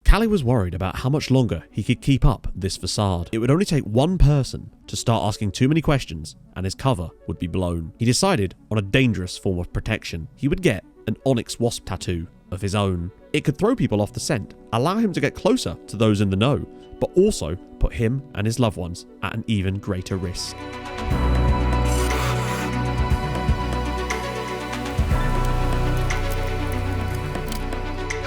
Callie was worried about how much longer he could keep up this facade. It would only take one person to start asking too many questions and his cover would be blown. He decided on a dangerous form of protection. He would get an onyx wasp tattoo of his own. It could throw people off the scent, allow him to get closer to those in the know, but also put him and his loved ones at an even greater risk.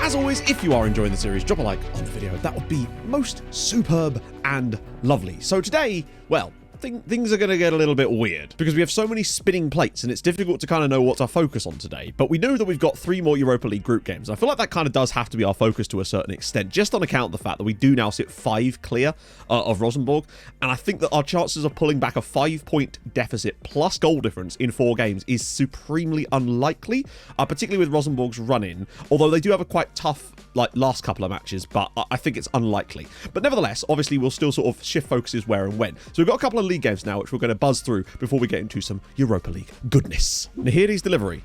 As always, if you are enjoying the series, drop a like on the video. That would be most superb and lovely. So today, well, things are going to get a little bit weird because we have so many spinning plates and it's difficult to kind of know what to focus on today. But we know that we've got 3 more Europa League group games. I feel like that kind of does have to be our focus to a certain extent, just on account of the fact that we do now sit 5 clear of Rosenborg. And I think that our chances of pulling back a 5-point deficit plus goal difference in 4 games is supremely unlikely, particularly with Rosenborg's run-in. Although they do have a quite tough last couple of matches, but I think it's unlikely. But nevertheless, obviously we'll still sort of shift focuses where and when. So we've got a couple of league games now, which we're going to buzz through before we get into some Europa League goodness. Nahiri's delivery.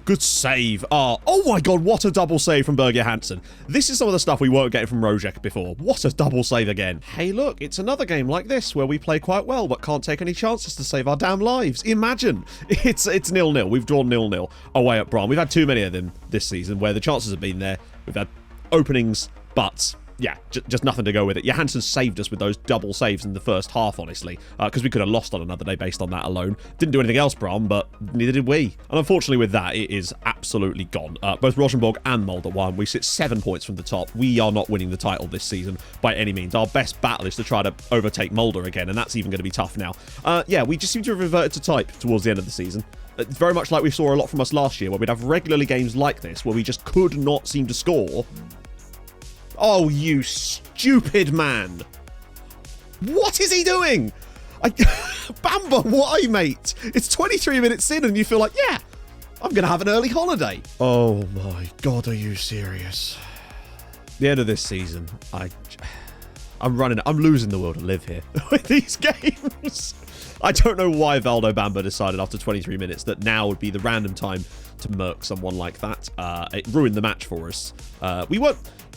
Good save. Oh my god, what a double save from Berger Hansen. This is some of the stuff we weren't getting from Rojek before. What a double save again. Hey look, it's another game like this where we play quite well but can't take any chances to save our damn lives. Imagine. It's 0-0. We've drawn 0-0 away at Bron. We've had too many of them this season where the chances have been there. We've had openings, but yeah, just nothing to go with it. Johansson saved us with those double saves in the first half, honestly, because we could have lost on another day based on that alone. Didn't do anything else, Brom, but neither did we. And unfortunately with that, it is absolutely gone. Both Rosenborg and Molde won. We sit 7 points from the top. We are not winning the title this season by any means. Our best battle is to try to overtake Molde again, and that's even going to be tough now. Yeah, we just seem to have reverted to type towards the end of the season. It's very much like we saw a lot from us last year, where we'd have regularly games like this, where we just could not seem to score. Oh, you stupid man. What is he doing? Bamba, why, mate? It's 23 minutes in and you feel like, yeah, I'm going to have an early holiday. Oh my God, are you serious? The end of this season, I'm losing the will to live here with these games. I don't know why Valdo Bamba decided after 23 minutes that now would be the random time to murk someone like that. It ruined the match for us.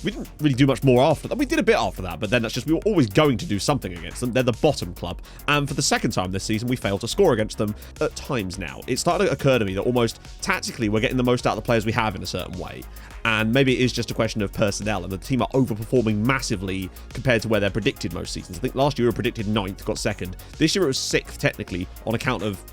We didn't really do much more after that. We did a bit after that, but then that's just, we were always going to do something against them. They're the bottom club. And for the second time this season, we failed to score against them at times now. It started to occur to me that almost tactically, we're getting the most out of the players we have in a certain way. And maybe it is just a question of personnel, and the team are overperforming massively compared to where they're predicted most seasons. I think last year we were predicted 9th, got 2nd. This year it was 6th technically on account of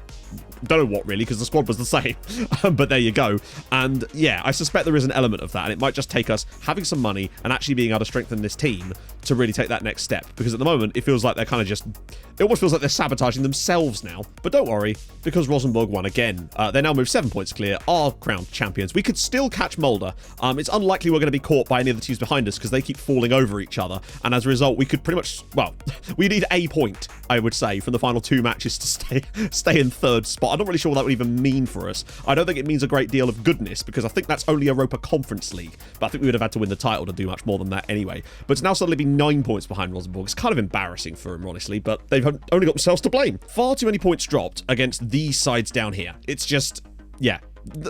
don't know what really, because the squad was the same. But there you go. And yeah, I suspect there is an element of that, and it might just take us having some money and actually being able to strengthen this team to really take that next step. Because at the moment, it feels like they're kind of just, it almost feels like they're sabotaging themselves now. But don't worry, because Rosenborg won again. They now move 7 points clear, are crowned champions. We could still catch Molde. It's unlikely we're going to be caught by any of the teams behind us because they keep falling over each other. And as a result, we could pretty much, well, we need a point, I would say, from the final 2 matches to stay in 3rd spot. I'm not really sure what that would even mean for us. I don't think it means a great deal of goodness, because I think that's only Europa Conference League, but I think we would have had to win the title to do much more than that anyway. But to now suddenly be 9 points behind Rosenborg, it's kind of embarrassing for them, honestly, but they've only got themselves to blame. Far too many points dropped against these sides down here. It's just, yeah.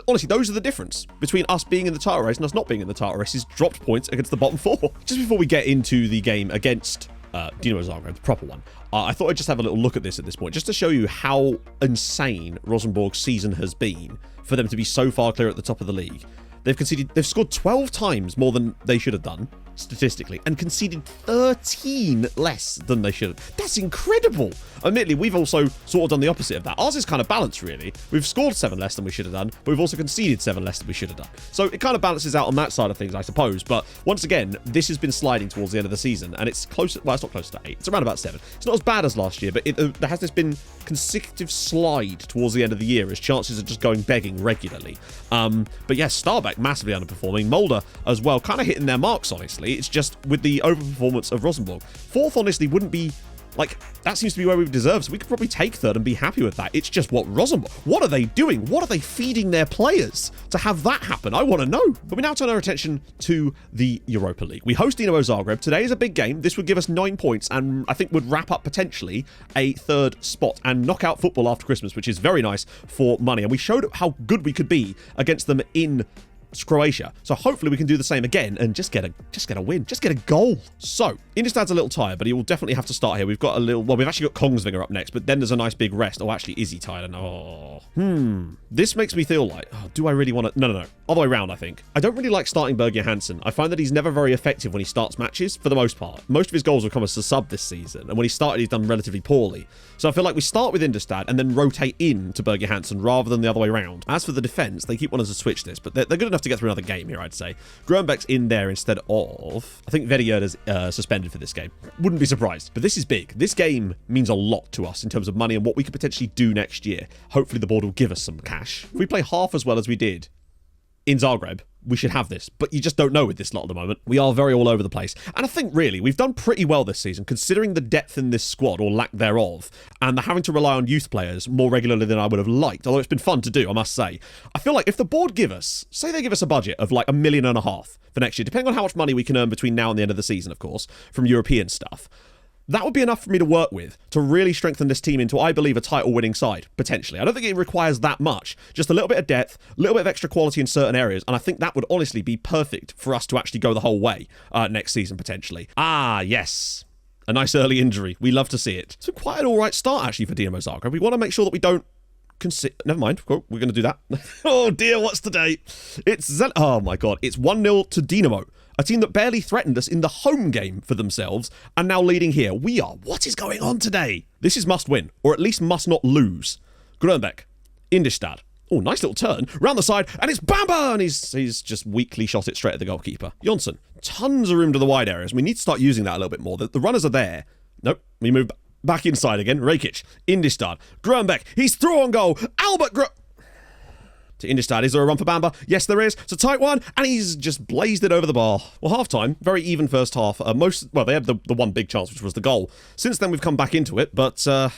Honestly, those are the difference between us being in the title race and us not being in the title race, is dropped points against the bottom 4. Just before we get into the game against Dinamo Zagreb, the proper one, I thought I'd just have a little look at this point, just to show you how insane Rosenborg's season has been for them to be so far clear at the top of the league. They've scored 12 times more than they should have done, statistically, and conceded 13 less than they should have. That's incredible. Admittedly, we've also sort of done the opposite of that. Ours is kind of balanced, really. We've scored 7 less than we should have done, but we've also conceded 7 less than we should have done. So it kind of balances out on that side of things, I suppose. But once again, this has been sliding towards the end of the season, and it's close. Well, it's not close to 8. It's around about 7. It's not as bad as last year, but there has this been consecutive slide towards the end of the year as chances are just going begging regularly. But yeah, Starbek massively underperforming. Molde as well, kind of hitting their marks, honestly. It's just with the overperformance of Rosenborg. 4th, honestly, wouldn't be, like, that seems to be where we deserve, so we could probably take 3rd and be happy with that. It's just what Rosenborg, what are they doing? What are they feeding their players to have that happen? I want to know. But we now turn our attention to the Europa League. We host Dinamo Zagreb. Today is a big game. This would give us 9 points and I think would wrap up potentially a 3rd spot and knock out football after Christmas, which is very nice for money. And we showed how good we could be against them in Croatia. So hopefully we can do the same again and just get a win. Just get a goal. So, Indistad's a little tired, but he will definitely have to start here. We've got a little... Well, we've actually got Kongsvinger up next, but then there's a nice big rest. Oh, actually, is he tired? Oh. This makes me feel like... Oh, do I really want to... No. Other way around, I think. I don't really like starting Berge Hansen. I find that he's never very effective when he starts matches, for the most part. Most of his goals have come as a sub this season, and when he started, he's done relatively poorly. So I feel like we start with Indistad and then rotate in to Berge Hansen rather than the other way around. As for the defense, they keep wanting to switch this, but they're good enough to get through another game here, I'd say. Grönbeck's in there instead of... I think Vedierda's suspended for this game. Wouldn't be surprised. But this is big. This game means a lot to us in terms of money and what we could potentially do next year. Hopefully the board will give us some cash. If we play half as well as we did in Zagreb, we should have this, but you just don't know with this lot at the moment. We are very all over the place. And I think, really, we've done pretty well this season, considering the depth in this squad, or lack thereof, and the having to rely on youth players more regularly than I would have liked, although it's been fun to do, I must say. I feel like if the board give us, say they give us a budget of like $1.5 million for next year, depending on how much money we can earn between now and the end of the season, of course, from European stuff, that would be enough for me to work with to really strengthen this team into, I believe, a title-winning side, potentially. I don't think it requires that much. Just a little bit of depth, a little bit of extra quality in certain areas, and I think that would honestly be perfect for us to actually go the whole way next season, potentially. Ah, yes. A nice early injury. We love to see it. It's quite an all-right start, actually, for Dinamo Zagreb. We want to make sure that we don't never mind. Cool. We're going to do that. Oh, dear. What's today? Oh, my God. It's 1-0 to Dinamo. A team that barely threatened us in the home game for themselves and now leading here. We are. What is going on today? This is must win, or at least must not lose. Grönbeck. Indistad. Oh, nice little turn. Round the side, and it's Bamba! And he's just weakly shot it straight at the goalkeeper. Jonsson. Tons of room to the wide areas. We need to start using that a little bit more. The runners are there. Nope. We move back inside again. Rakic. Indistad. Grönbeck. He's through on goal. Albert to Indistad. Is there a run for Bamba? Yes, there is. It's a tight one, and he's just blazed it over the bar. Well, half-time, very even first half. They had the one big chance, which was the goal. Since then, we've come back into it, but, I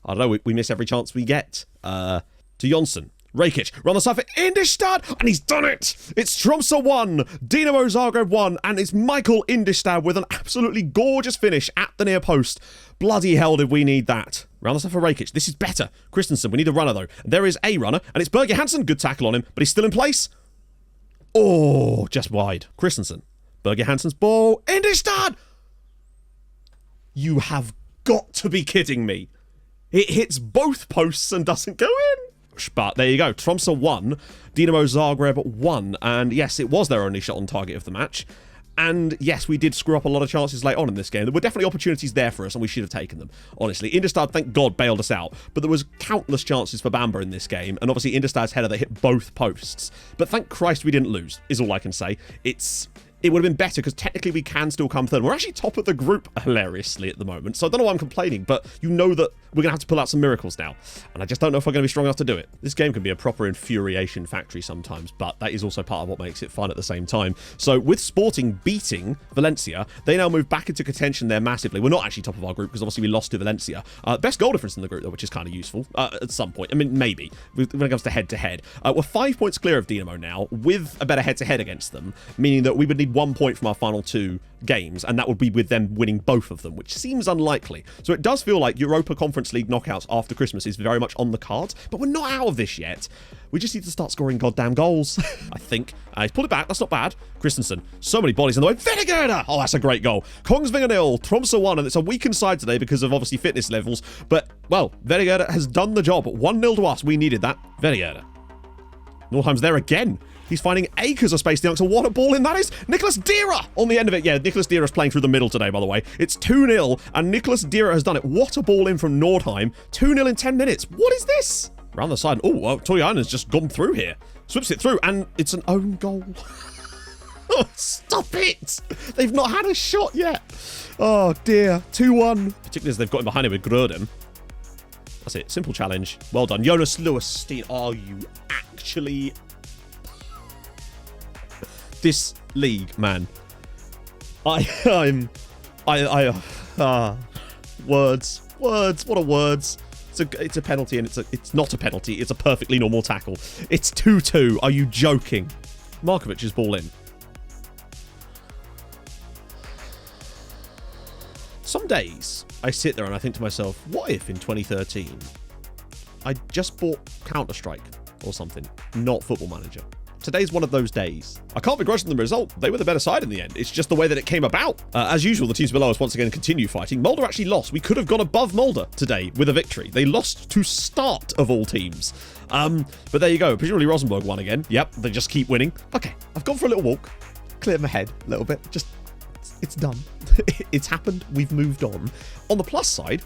don't know, we miss every chance we get. To Jonsson. Rakic, run the side for Indistad, and he's done it! It's Tromsø 1, Dinamo Zagreb 1, and it's Michael Indistad with an absolutely gorgeous finish at the near post. Bloody hell did we need that. Round the side for Rakic. This is better. Christensen, we need a runner though. There is a runner, and it's Berge Hansen. Good tackle on him, but he's still in place. Oh, just wide. Christensen. Berge Hansen's ball. Indistad! You have got to be kidding me. It hits both posts and doesn't go in. But there you go. Tromsø 1, Dinamo Zagreb 1. And yes, it was their only shot on target of the match. And yes, we did screw up a lot of chances late on in this game. There were definitely opportunities there for us, and we should have taken them, honestly. Indistad, thank God, bailed us out. But there was countless chances for Bamba in this game, and obviously Indistad's header that hit both posts. But thank Christ we didn't lose, is all I can say. It would have been better, because technically we can still come third. We're actually top of the group, hilariously, at the moment. So I don't know why I'm complaining, but you know that we're going to have to pull out some miracles now. And I just don't know if we're going to be strong enough to do it. This game can be a proper infuriation factory sometimes, but that is also part of what makes it fun at the same time. So with Sporting beating Valencia, they now move back into contention there massively. We're not actually top of our group, because obviously we lost to Valencia. Best goal difference in the group, though, which is kind of useful at some point. I mean, maybe, when it comes to head-to-head. We're 5 points clear of Dinamo now, with a better head-to-head against them, meaning that we would need 1 point from our final 2 games, and that would be with them winning both of them, which seems unlikely. So it does feel like Europa Conference League knockouts after Christmas is very much on the cards, but we're not out of this yet. We just need to start scoring goddamn goals, I think. He's pulled it back. That's not bad. Christensen. So many bodies in the way. Vedierda! Oh, that's a great goal. Kongsvinger 0, Tromsø 1, and it's a weakened side today because of obviously fitness levels, but, well, Vedierda has done the job. 1-0 to us. We needed that. Vedierda. Nordheim's there again. He's finding acres of space. So what a ball in that is. Nicholas Dira on the end of it. Yeah, Nicholas Dira is playing through the middle today, by the way. It's 2-0, and Nicholas Dira has done it. What a ball in from Nordheim. 2-0 in 10 minutes. What is this? Around the side. Oh, well, Toyana's just gone through here. Swips it through, and it's an own goal. Oh, stop it. They've not had a shot yet. Oh, dear. 2-1. Particularly as they've got him behind him with Grödem. That's it. Simple challenge. Well done. Jonas Lewis. Are you actually... This league, man. Words. What are words? It's a penalty, and it's not a penalty. It's a perfectly normal tackle. It's 2-2. Are you joking? Markovic's ball in. Some days I sit there and I think to myself, what if in 2013 I just bought Counter-Strike or something, not Football Manager, Today's one of those days. I can't begrudge them the result. They were the better side in the end. It's just the way that it came about. As usual, the teams below us once again continue fighting. Mulder actually lost. We could have gone above Mulder today with a victory. They lost to Start of all teams. But there you go. Presumably Rosenborg won again. Yep, they just keep winning. Okay, I've gone for a little walk. Clear my head a little bit. Just, it's done. It's happened. We've moved on. On the plus side,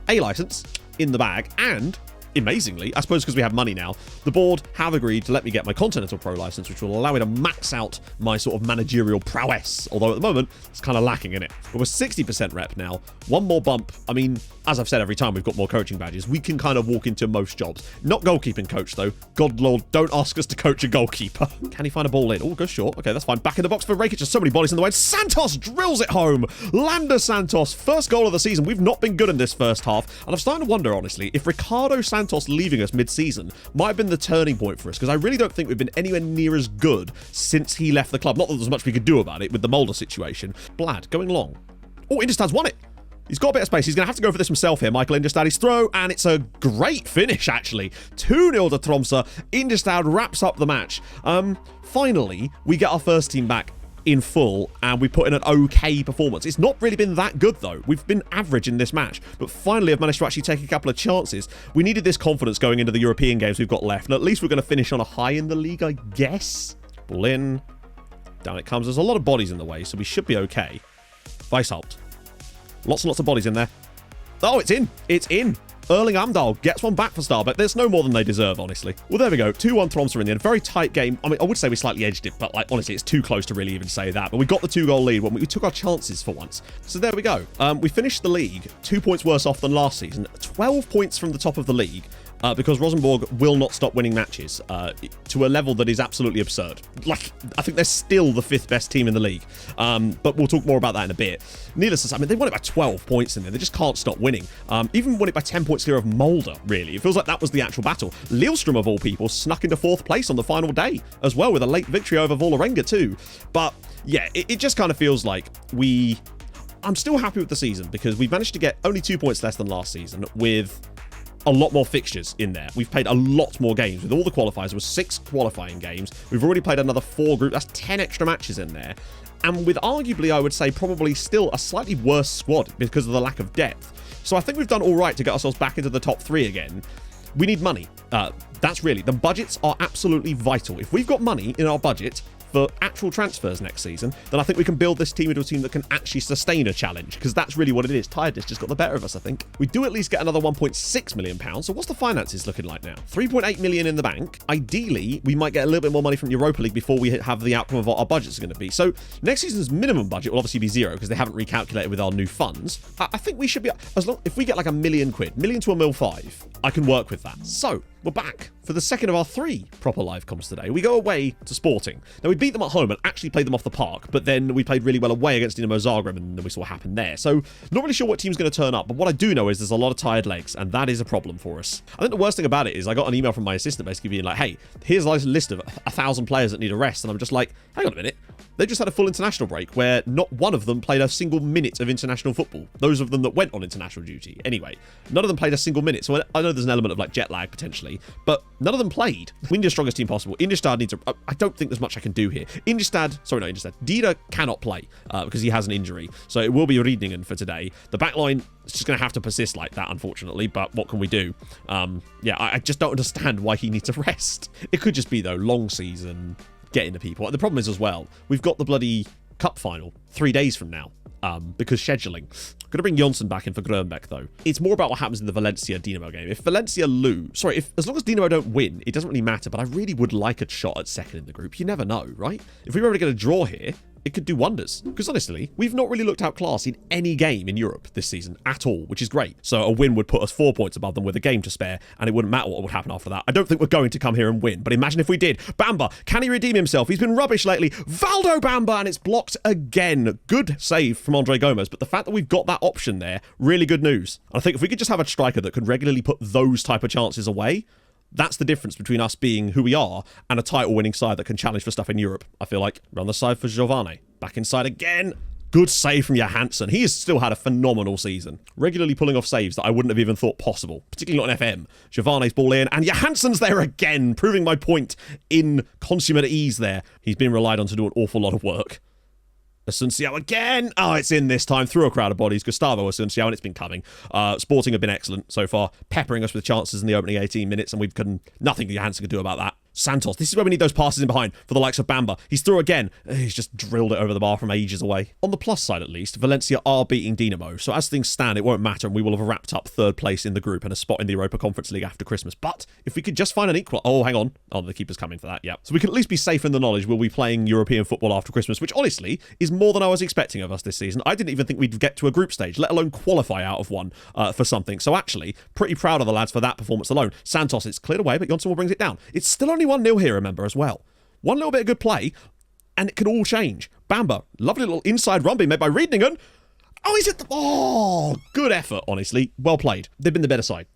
a license in the bag, and amazingly, I suppose because we have money now, the board have agreed to let me get my Continental Pro license, which will allow me to max out my sort of managerial prowess, although at the moment, it's kind of lacking in it. But we're 60% rep now. One more bump. I mean, as I've said every time we've got more coaching badges, we can kind of walk into most jobs. Not goalkeeping coach, though. God Lord, don't ask us to coach a goalkeeper. Can he find a ball in? Oh, go short. Okay, that's fine. Back in the box for Rakic. There's so many bodies in the way. Santos drills it home. Lander Santos, first goal of the season. We've not been good in this first half, and I'm starting to wonder, honestly, if Ricardo Santos leaving us mid-season might have been the turning point for us, because I really don't think we've been anywhere near as good since he left the club. Not that there's much we could do about it with the Mulder situation. Blad, going long. Oh, Indestad's won it. He's got a bit of space. He's going to have to go for this himself here. Michael Indestad, his throw, and it's a great finish, actually. 2-0 to Tromsø. Indestad wraps up the match. Finally, we get our first team back in full, and we put in an okay performance. It's not really been that good, though. We've been average in this match, but finally I've managed to actually take a couple of chances. We needed this confidence going into the European games we've got left, and at least we're going to finish on a high in the league, I guess. Ball in. Down it comes. There's a lot of bodies in the way, so we should be okay. Weishaupt. Lots and lots of bodies in there. Oh, it's in. It's in. Erling Amdahl gets one back for Stabæk. There's no more than they deserve, honestly. Well, there we go. 2-1 Tromsø in the end. Very tight game. I mean, I would say we slightly edged it, but like honestly, it's too close to really even say that. But we got the 2-goal lead when we took our chances for once. So there we go. We finished the league 2 points worse off than last season. 12 points from the top of the league. Because Rosenborg will not stop winning matches to a level that is absolutely absurd. Like, I think they're still the 5th best team in the league. But we'll talk more about that in a bit. Needless to say, I mean, they won it by 12 points in there. They just can't stop winning. Even won it by 10 points clear of Mulder, really. It feels like that was the actual battle. Lillestrøm, of all people, snuck into 4th place on the final day as well, with a late victory over Vålerenga too. But, yeah, it just kind of feels like I'm still happy with the season because we've managed to get only 2 points less than last season with a lot more fixtures in there. We've played a lot more games. With all the qualifiers, there were 6 qualifying games. We've already played another 4 groups. That's 10 extra matches in there. And with arguably, I would say, probably still a slightly worse squad because of the lack of depth. So I think we've done all right to get ourselves back into the top 3 again. We need money. That's really, the budgets are absolutely vital. If we've got money in our budget for actual transfers next season, then I think we can build this team into a team that can actually sustain a challenge, because that's really what it is. Tiredness just got the better of us, I think. We do at least get another £1.6 million. So what's the finances looking like now? 3.8 million in the bank. Ideally, we might get a little bit more money from Europa League before we have the outcome of what our budgets are going to be. So next season's minimum budget will obviously be 0 because they haven't recalculated with our new funds. I think we should be, if we get like £1 million, £1 million to £1.5 million, I can work with that. So we're back for the second of our 3 proper live comms today. We go away to Sporting. Now, we beat them at home and actually played them off the park, but then we played really well away against Dinamo Zagreb, and then we saw what happened there. So, not really sure what team's going to turn up, but what I do know is there's a lot of tired legs, and that is a problem for us. I think the worst thing about it is I got an email from my assistant basically being like, hey, here's a list of 1,000 players that need a rest, and I'm just like, hang on a minute. They just had a full international break where not one of them played a single minute of international football. Those of them that went on international duty. Anyway, none of them played a single minute. So I know there's an element of like jet lag potentially, but none of them played. We need the strongest team possible. Indestad needs I don't think there's much I can do here. Dida cannot play because he has an injury. So it will be Riedningen for today. The back line is just going to have to persist like that, unfortunately, but what can we do? I just don't understand why he needs a rest. It could just be, though, long season, getting the people. And the problem is as well, we've got the bloody cup final 3 days from now because scheduling. Going to bring Jonsson back in for Grönbeck, though. It's more about what happens in the Valencia-Dinamo game. If Valencia lose... as long as Dinamo don't win, it doesn't really matter, but I really would like a shot at second in the group. You never know, right? If we were able to get a draw here, it could do wonders. Because honestly, we've not really looked outclassed in any game in Europe this season at all, which is great. So a win would put us 4 points above them with a game to spare, and it wouldn't matter what would happen after that. I don't think we're going to come here and win, but imagine if we did. Bamba, can he redeem himself? He's been rubbish lately. Valdo Bamba, and it's blocked again. Good save from Andre Gomez, but the fact that we've got that option there, really good news. And I think if we could just have a striker that could regularly put those type of chances away, that's the difference between us being who we are and a title-winning side that can challenge for stuff in Europe. I feel like. Around the side for Giovane. Back inside again. Good save from Johansson. He has still had a phenomenal season. Regularly pulling off saves that I wouldn't have even thought possible, particularly not in FM. Giovanni's ball in, and Johansson's there again, proving my point in consummate ease there. He's been relied on to do an awful lot of work. Asunciao again. Oh, it's in this time through a crowd of bodies. Gustavo Asunciao, and it's been coming. Sporting have been excellent so far, peppering us with chances in the opening 18 minutes, and we've done nothing Johansson could do about that. Santos, this is where we need those passes in behind for the likes of Bamba. He's through again. He's just drilled it over the bar from ages away. On the plus side, at least, Valencia are beating Dinamo, so as things stand, it won't matter, and we will have wrapped up third place in the group and a spot in the Europa Conference League after Christmas. But if we could just find an equal... Oh, hang on. Oh, the keeper's coming for that, yeah. So we can at least be safe in the knowledge we'll be playing European football after Christmas, which honestly is more than I was expecting of us this season. I didn't even think we'd get to a group stage, let alone qualify out of one for something. So actually, pretty proud of the lads for that performance alone. Santos, it's cleared away, but Jonsson will brings it down. It's still only 1-0 here, remember, as well. One little bit of good play, and it could all change. Bamba, lovely little inside run being made by Riedningen. Oh, he's at the... Oh, good effort, honestly. Well played. They've been the better side.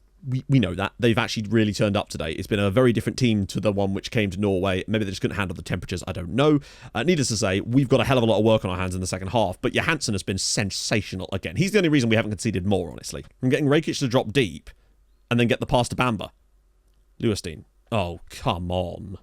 We know that. They've actually really turned up today. It's been a very different team to the one which came to Norway. Maybe they just couldn't handle the temperatures. I don't know. Needless to say, we've got a hell of a lot of work on our hands in the second half, but Johansson has been sensational again. He's the only reason we haven't conceded more, honestly. From getting Rakic to drop deep and then get the pass to Bamba. Lewerstein. Oh, come on.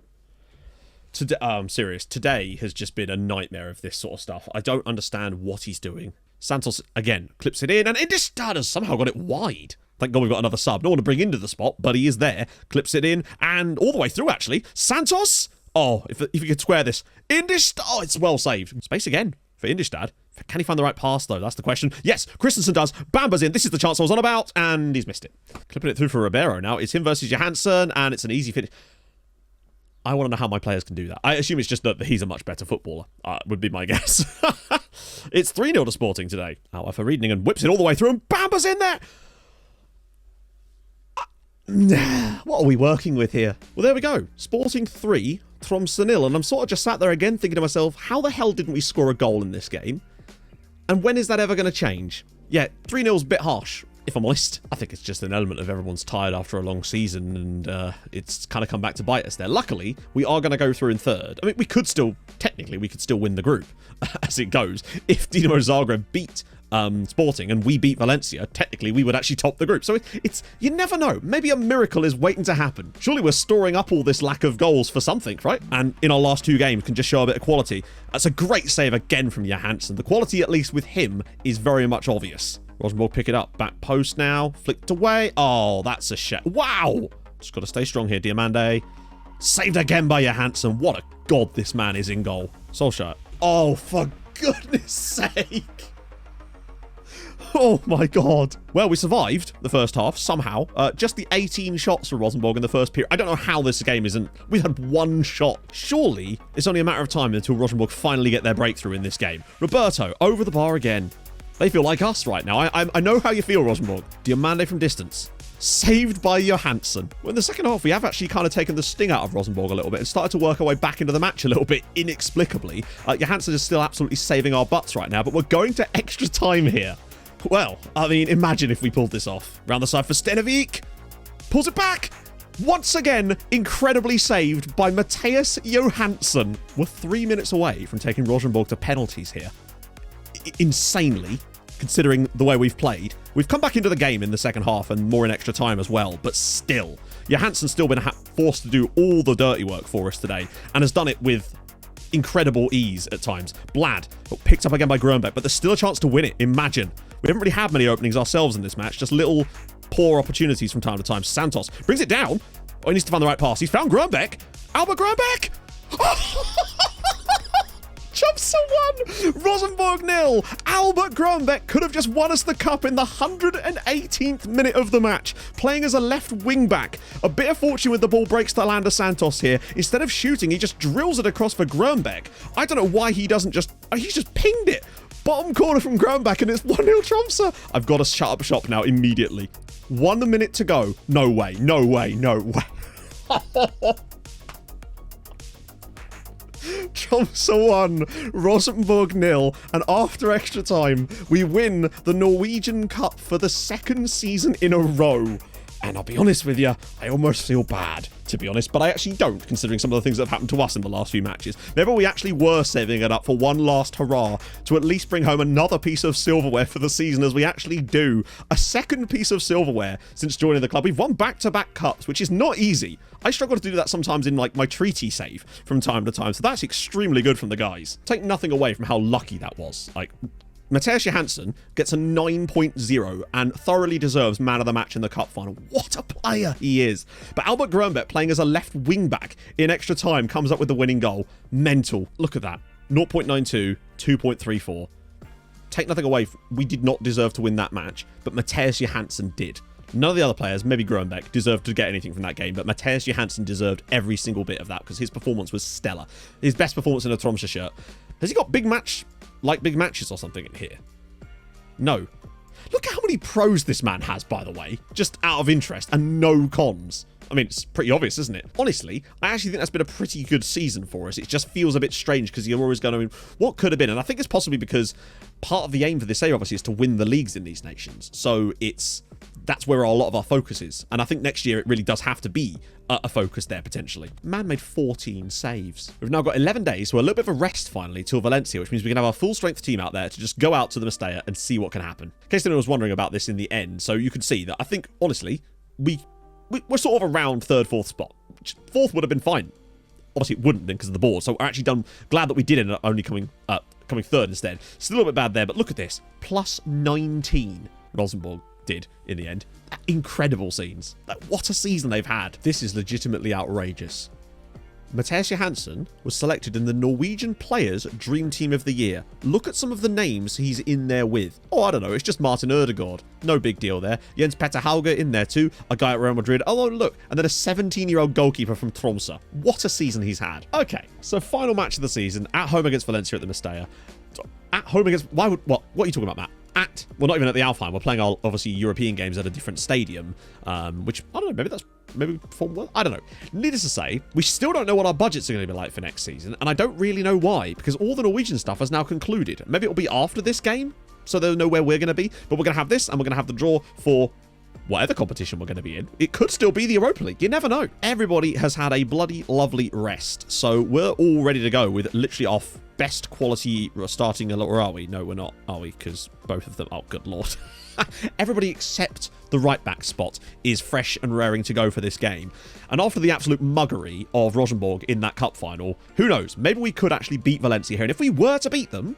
Today, I'm serious. Today has just been a nightmare of this sort of stuff. I don't understand what he's doing. Santos, again, clips it in, and Indistad has somehow got it wide. Thank God we've got another sub. No one to bring into the spot, but he is there. Clips it in, and all the way through, actually. Santos? Oh, if you could square this. Indistad. Oh, it's well saved. Space again for Indistad. Can he find the right pass, though? That's the question. Yes, Christensen does. Bamba's in. This is the chance I was on about, and he's missed it. Clipping it through for Ribeiro now. It's him versus Johansson, and it's an easy finish. I want to know how my players can do that. I assume it's just that he's a much better footballer, would be my guess. It's 3-0 to Sporting today. However, Riedningen whips it all the way through, and Bamba's in there. What are we working with here? Well, there we go. Sporting 3, Tromsø 0, and I'm sort of just sat there again thinking to myself, how the hell didn't we score a goal in this game? And when is that ever going to change? Yeah, 3-0's a bit harsh, if I'm honest. I think it's just an element of everyone's tired after a long season, and it's kind of come back to bite us there. Luckily, we are going to go through in third. I mean, technically, we could still win the group as it goes. If Dinamo Zagreb beat Sporting and we beat Valencia, technically we would actually top the group. So it's you never know. Maybe a miracle is waiting to happen. Surely we're storing up all this lack of goals for something, right? And in our last 2 games can just show a bit of quality. That's a great save again from Johansson. The quality, at least with him, is very much obvious. Rosenborg pick it up. Back post now. Flicked away. Oh, that's a shit. Wow! Just got to stay strong here. Diamande. Saved again by Johansson. What a god this man is in goal. Solskjaer. Oh, for goodness sake. Oh my god. Well, we survived the first half, somehow. Just the 18 shots for Rosenborg in the first period. I don't know how this game isn't... We had 1 shot. Surely, it's only a matter of time until Rosenborg finally get their breakthrough in this game. Roberto, over the bar again. They feel like us right now. I know how you feel, Rosenborg. Diamande from distance. Saved by Johansson. Well, in the second half, we have actually kind of taken the sting out of Rosenborg a little bit and started to work our way back into the match a little bit, inexplicably. Johansson is still absolutely saving our butts right now, but we're going to extra time here. Well, I mean, imagine if we pulled this off. Round the side for Stenevik. Pulls it back. Once again, incredibly saved by Mathias Johansson. We're 3 minutes away from taking Rosenborg to penalties here. Insanely, considering the way we've played. We've come back into the game in the second half and more in extra time as well, but still. Johansson's still been forced to do all the dirty work for us today and has done it with incredible ease at times. Blad, picked up again by Grönbeck, but there's still a chance to win it. Imagine. We haven't really had many openings ourselves in this match, just little poor opportunities from time to time. Santos brings it down. Oh, he needs to find the right pass. He's found Grönbeck. Albert Grönbeck! Tromsø 1, Rosenborg 0. Albert Grönbeck could have just won us the cup in the 118th minute of the match, playing as a left wing back. A bit of fortune with the ball breaks to Lander Santos here. Instead of shooting, he just drills it across for Grönbeck. I don't know why he doesn't just... He's just pinged it. Bottom corner from Grönbeck, and it's 1-0 Tromsø. I've got to shut up shop now immediately. 1 minute to go. No way, no way, no way. Tromsø 1, Rosenborg 0, and after extra time, we win the Norwegian Cup for the 2nd season in a row. And I'll be honest with you, I almost feel bad, to be honest, but I actually don't, considering some of the things that have happened to us in the last few matches. Maybe we actually were saving it up for one last hurrah to at least bring home another piece of silverware for the season, as we actually do. A second piece of silverware since joining the club. We've won back-to-back cups, which is not easy. I struggle to do that sometimes in like my treaty save from time to time, so that's extremely good from the guys. Take nothing away from how lucky that was. Like, Mattias Johansson gets a 9.0 and thoroughly deserves man of the match in the cup final. What a player he is. But Albert Grönbeck, playing as a left wing back in extra time, comes up with the winning goal. Mental. Look at that. 0.92, 2.34. Take nothing away. We did not deserve to win that match, but Mattias Johansson did. None of the other players, maybe Grönbeck, deserved to get anything from that game, but Mattias Johansson deserved every single bit of that because his performance was stellar. His best performance in a Tromsø shirt. Has he got big matches or something in here? No. Look at how many pros this man has, by the way, just out of interest, and no cons. I mean, it's pretty obvious, isn't it? Honestly, I actually think that's been a pretty good season for us. It just feels a bit strange because you're always going, what could have been? And I think it's possibly because part of the aim for this year, obviously, is to win the leagues in these nations. So that's where a lot of our focus is. And I think next year it really does have to be a focus there, potentially. Man made 14 saves. We've now got 11 days, so a little bit of a rest, finally, till Valencia, which means we can have our full-strength team out there to just go out to the Mestalla and see what can happen. In case anyone was wondering about this in the end, so you can see that I think, honestly, we're sort of around third, fourth spot. Fourth would have been fine. Obviously, it wouldn't have been because of the board, so we're actually glad that we did end up only coming third instead. Still a little bit bad there, but look at this. Plus 19 Rosenborg did in the end. Incredible scenes. What a season they've had. This is legitimately outrageous. Mattias Johansson was selected in the Norwegian Players Dream Team of the Year. Look at some of the names he's in there with. Oh, I don't know. It's just Martin Ødegaard. No big deal there. Jens Petter Hauge in there too. A guy at Real Madrid. Oh, look. And then a 17-year-old goalkeeper from Tromsø. What a season he's had. Okay, so final match of the season. At home against Valencia at the Mestalla. At home against... What are you talking about, Matt? Well, not even at the Alfheim. We're playing our, obviously, European games at a different stadium, which, I don't know, maybe perform well? I don't know. Needless to say, we still don't know what our budgets are going to be like for next season, and I don't really know why, because all the Norwegian stuff has now concluded. Maybe it'll be after this game, so they'll know where we're going to be, but we're going to have this, and we're going to have the draw for whatever competition we're going to be in. It could still be the Europa League. You never know. Everybody has had a bloody lovely rest, so we're all ready to go with literally our best quality starting, or are we? No, we're not, are we? Because both of them, oh, good lord. Everybody except the right back spot is fresh and raring to go for this game. And after the absolute muggery of Rosenborg in that cup final, who knows? Maybe we could actually beat Valencia here. And if we were to beat them,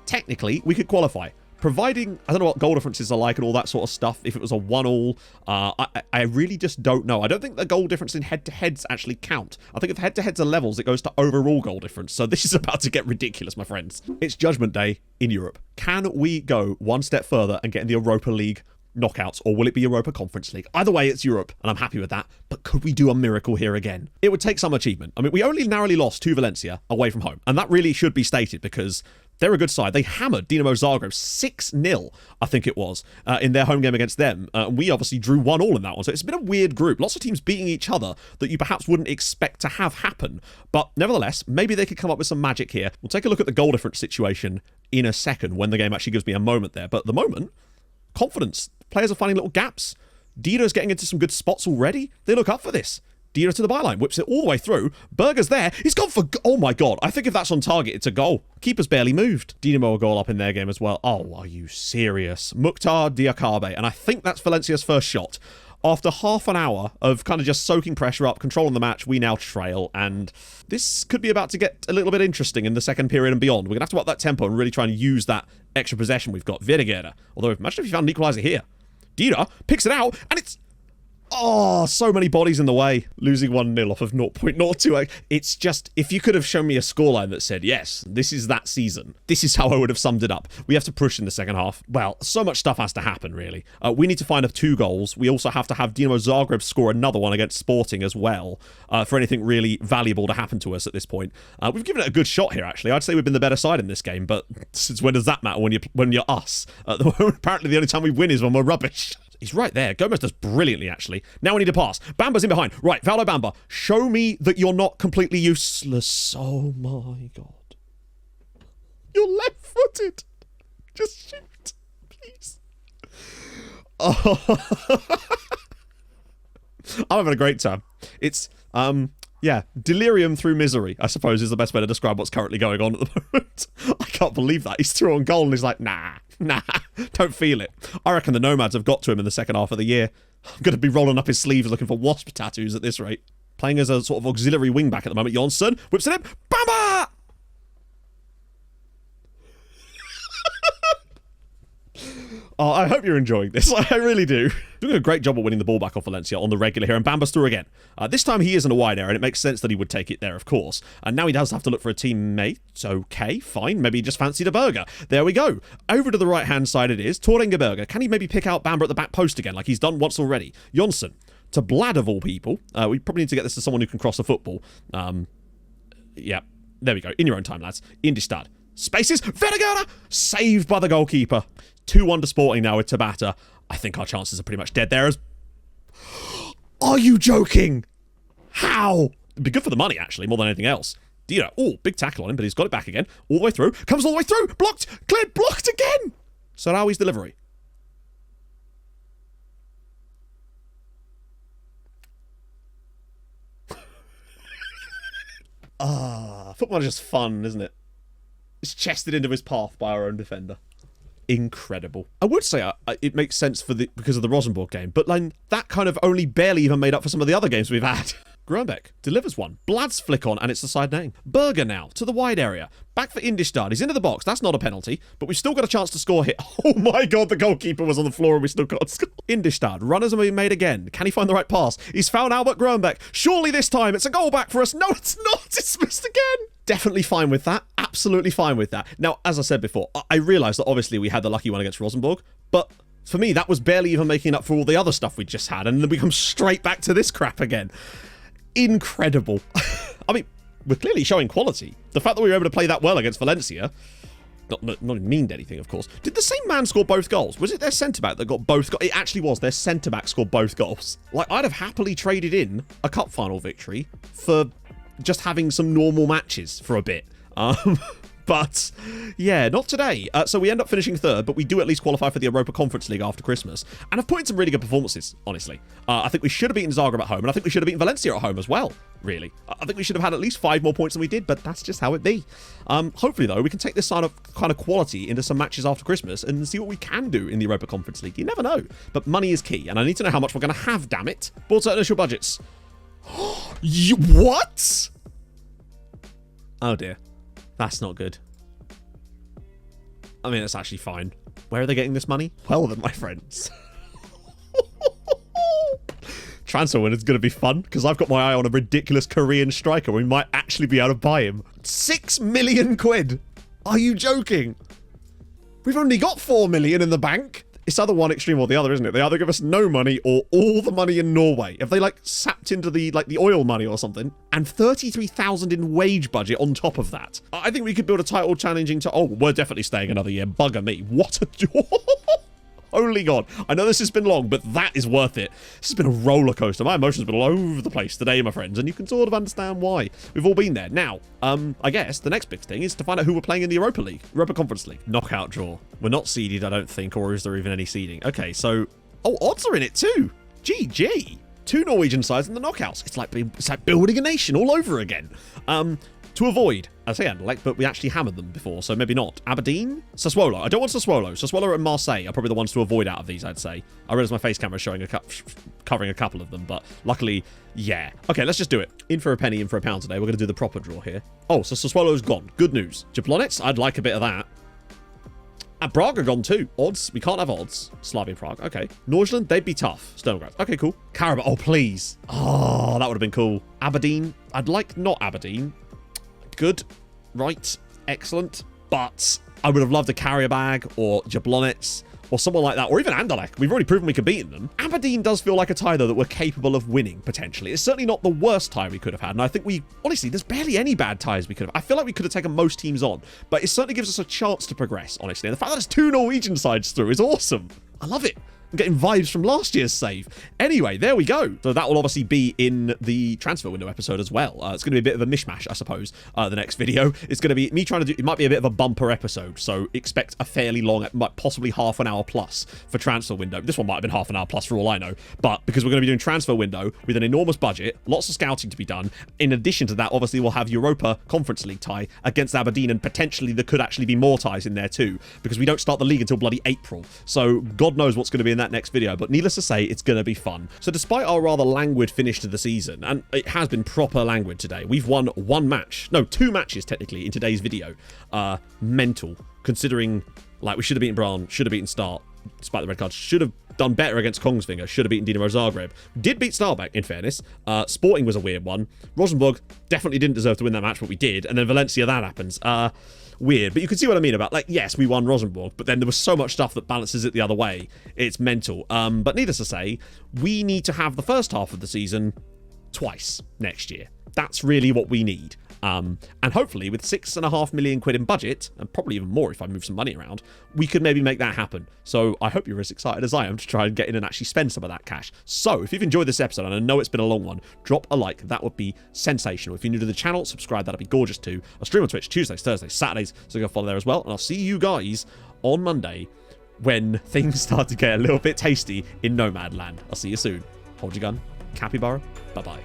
technically, we could qualify. Providing, I don't know what goal differences are like and all that sort of stuff. If it was a 1-1, I really just don't know. I don't think the goal difference in head-to-heads actually count. I think if head-to-heads are levels, it goes to overall goal difference. So this is about to get ridiculous, my friends. It's Judgment Day in Europe. Can we go one step further and get in the Europa League knockouts, or will it be Europa Conference League? Either way, it's Europe, and I'm happy with that. But could we do a miracle here again? It would take some achievement. I mean, we only narrowly lost to Valencia away from home, and that really should be stated because they're a good side. They hammered Dinamo Zagreb 6-0, I think it was, in their home game against them. We obviously drew 1-1 in that one. So it's been a weird group. Lots of teams beating each other that you perhaps wouldn't expect to have happen. But nevertheless, maybe they could come up with some magic here. We'll take a look at the goal difference situation in a second when the game actually gives me a moment there. But at the moment, confidence. Players are finding little gaps. Dido's getting into some good spots already. They look up for this. Dido to the byline, whips it all the way through. Berger's there. He's gone for... Oh my god. I think if that's on target, it's a goal. Keeper's barely moved. Dinamo a goal up in their game as well. Oh, are you serious? Mukhtar Diakabe. And I think that's Valencia's first shot. After half an hour of kind of just soaking pressure up, controlling the match, we now trail. And this could be about to get a little bit interesting in the second period and beyond. We're going to have to up that tempo and really try and use that extra possession we've got. Verdigera. Although, imagine if you found an equaliser here. Dido picks it out, and it's... Oh, so many bodies in the way. Losing 1-0 off of 0.02. It's just, if you could have shown me a scoreline that said, yes, this is that season, this is how I would have summed it up. We have to push in the second half. Well, so much stuff has to happen, really. We need to find 2 goals. We also have to have Dinamo Zagreb score another one against Sporting as well, for anything really valuable to happen to us at this point. We've given it a good shot here, actually. I'd say we've been the better side in this game, but since when does that matter when you're us? Apparently the only time we win is when we're rubbish. He's right there. Gomez does brilliantly, actually. Now we need to pass. Bamba's in behind. Right, Valdo Bamba. Show me that you're not completely useless. Oh, my God. You're left-footed. Just shoot, please. Oh. I'm having a great time. It's, yeah, delirium through misery, I suppose, is the best way to describe what's currently going on at the moment. I can't believe that. He's through on goal and he's like, nah, don't feel it. I reckon the Nomads have got to him in the second half of the year. I'm going to be rolling up his sleeves looking for wasp tattoos at this rate. Playing as a sort of auxiliary wing-back at the moment. Jonsson whips it in. Bamba! Oh, I hope you're enjoying this. I really do. Doing a great job of winning the ball back off Valencia on the regular here, and Bamba's through again. This time he is in a wide area, and it makes sense that he would take it there, of course. And now he does have to look for a teammate. Okay, fine. Maybe he just fancied a burger. There we go. Over to the right-hand side it is. Torrenga Burger. Can he maybe pick out Bamba at the back post again, like he's done once already? Jonsson to Blad of all people. We probably need to get this to someone who can cross a football. Yeah, there we go. In your own time, lads. Indistad. Spaces. Vergara! Saved by the goalkeeper. 2-1 to Sporting now with Tabata. I think our chances are pretty much dead there. Are you joking? How? It'd be good for the money, actually, more than anything else. Dira. Oh, big tackle on him, but he's got it back again. All the way through. Comes all the way through. Blocked. Cleared. Blocked again. Sarawi's delivery. Football is just fun, isn't it? It's chested into his path by our own defender. Incredible. I would say it makes sense because of the Rosenborg game, but like that kind of only barely even made up for some of the other games we've had. Grönbeck delivers one. Blad's flick on, and it's the side name. Berger now to the wide area. Back for Indistad. He's into the box. That's not a penalty, but we've still got a chance to score here. Oh my god, the goalkeeper was on the floor and we still got score. Indistad. Runners are being made again. Can he find the right pass? He's found Albert Grönbeck. Surely this time it's a goal back for us. No, it's not. It's missed again. Definitely fine with that. Absolutely fine with that. Now, as I said before, I realised that obviously we had the lucky one against Rosenborg, but for me, that was barely even making up for all the other stuff we just had, and then we come straight back to this crap again. Incredible. I mean, we're clearly showing quality. The fact that we were able to play that well against Valencia, not mean anything, of course. Did the same man score both goals? Was it their centre-back that got both goals? It actually was. Their centre-back scored both goals. Like, I'd have happily traded in a cup final victory for just having some normal matches for a bit. But yeah, not today. So we end up finishing third, but we do at least qualify for the Europa Conference League after Christmas. And I've put in some really good performances, honestly. I think we should have beaten Zagreb at home, and I think we should have beaten Valencia at home as well, really. I think we should have had at least 5 more points than we did, but that's just how it be. Hopefully, though, we can take this kind of quality into some matches after Christmas and see what we can do in the Europa Conference League. You never know. But money is key, and I need to know how much we're going to have, damn it. Board set initial budgets. What? Oh, dear. That's not good. I mean, it's actually fine. Where are they getting this money? Well then, my friends. Transfer window is going to be fun, because I've got my eye on a ridiculous Korean striker. We might actually be able to buy him. 6 million quid! Are you joking? We've only got 4 million in the bank. It's either one extreme or the other, isn't it? They either give us no money or all the money in Norway. Have they like sapped into the oil money or something? And 33,000 in wage budget on top of that. I think we could build a title challenging to, oh, we're definitely staying another year. Bugger me. What a holy God. I know this has been long, but that is worth it. This has been a roller coaster. My emotions have been all over the place today, my friends, and you can sort of understand why. We've all been there. Now, I guess the next big thing is to find out who we're playing in the Europa League, Europa Conference League. Knockout draw. We're not seeded, I don't think, or is there even any seeding? Okay, so, oh, odds are in it too. GG. 2 Norwegian sides in the knockouts. It's like building a nation all over again. To avoid, I say unlike, but we actually hammered them before, so maybe not. Aberdeen? Sassuolo. I don't want Sassuolo. Sassuolo and Marseille are probably the ones to avoid out of these, I'd say. I realize my face camera is showing covering a couple of them, but luckily, yeah. Okay, let's just do it. In for a penny, in for a pound today. We're going to do the proper draw here. Oh, so Sassuolo's gone. Good news. Jablonec? I'd like a bit of that. Prague are gone too. Odds? We can't have odds. Slavia Prague. Okay. Nordsjælland? They'd be tough. Stonograd. Okay, cool. Karabakh. Oh, please. Oh, that would have been cool. Aberdeen? I'd like not Aberdeen. Good, right, excellent, but I would have loved a carrier bag or Jablonec or someone like that, or even Anderlecht. We've already proven we could beat them. Aberdeen does feel like a tie, though, that we're capable of winning, potentially. It's certainly not the worst tie we could have had, and I think honestly, there's barely any bad ties we could have. I feel like we could have taken most teams on, but it certainly gives us a chance to progress, honestly, and the fact that there's 2 Norwegian sides through is awesome. I love it. I'm getting vibes from last year's save. Anyway, there we go. So that will obviously be in the transfer window episode as well. It's going to be a bit of a mishmash, I suppose, the next video. It's going to be me trying to do, it might be a bit of a bumper episode, so expect a fairly long, possibly half an hour plus for transfer window. This one might have been half an hour plus for all I know, but because we're going to be doing transfer window with an enormous budget, lots of scouting to be done. In addition to that, obviously we'll have Europa Conference League tie against Aberdeen, and potentially there could actually be more ties in there too, because we don't start the league until bloody April. So God knows what's going to be in that next video, but needless to say, it's going to be fun. So despite our rather languid finish to the season, and it has been proper languid today, we've won two matches technically in today's video. Mental, considering like we should have beaten Brann, should have beaten Start, despite the red cards, should have done better against Kongsvinger, should have beaten Dinamo Zagreb. Did beat Starbak, in fairness. Sporting was a weird one. Rosenborg definitely didn't deserve to win that match, but we did. And then Valencia, that happens. Weird. But you can see what I mean about, like, yes, we won Rosenborg, but then there was so much stuff that balances it the other way. It's mental. But needless to say, we need to have the first half of the season twice next year. That's really what we need. And hopefully with 6.5 million quid in budget, and probably even more if I move some money around, we could maybe make that happen. So I hope you're as excited as I am to try and get in and actually spend some of that cash. So if you've enjoyed this episode, and I know it's been a long one, drop a like. That would be sensational. If you're new to the channel, subscribe. That'd be gorgeous too. I stream on Twitch Tuesdays, Thursdays, Saturdays, so go follow there as well. And I'll see you guys on Monday when things start to get a little bit tasty in Nomad land. I'll see you soon. Hold your gun. Capybara. Bye-bye.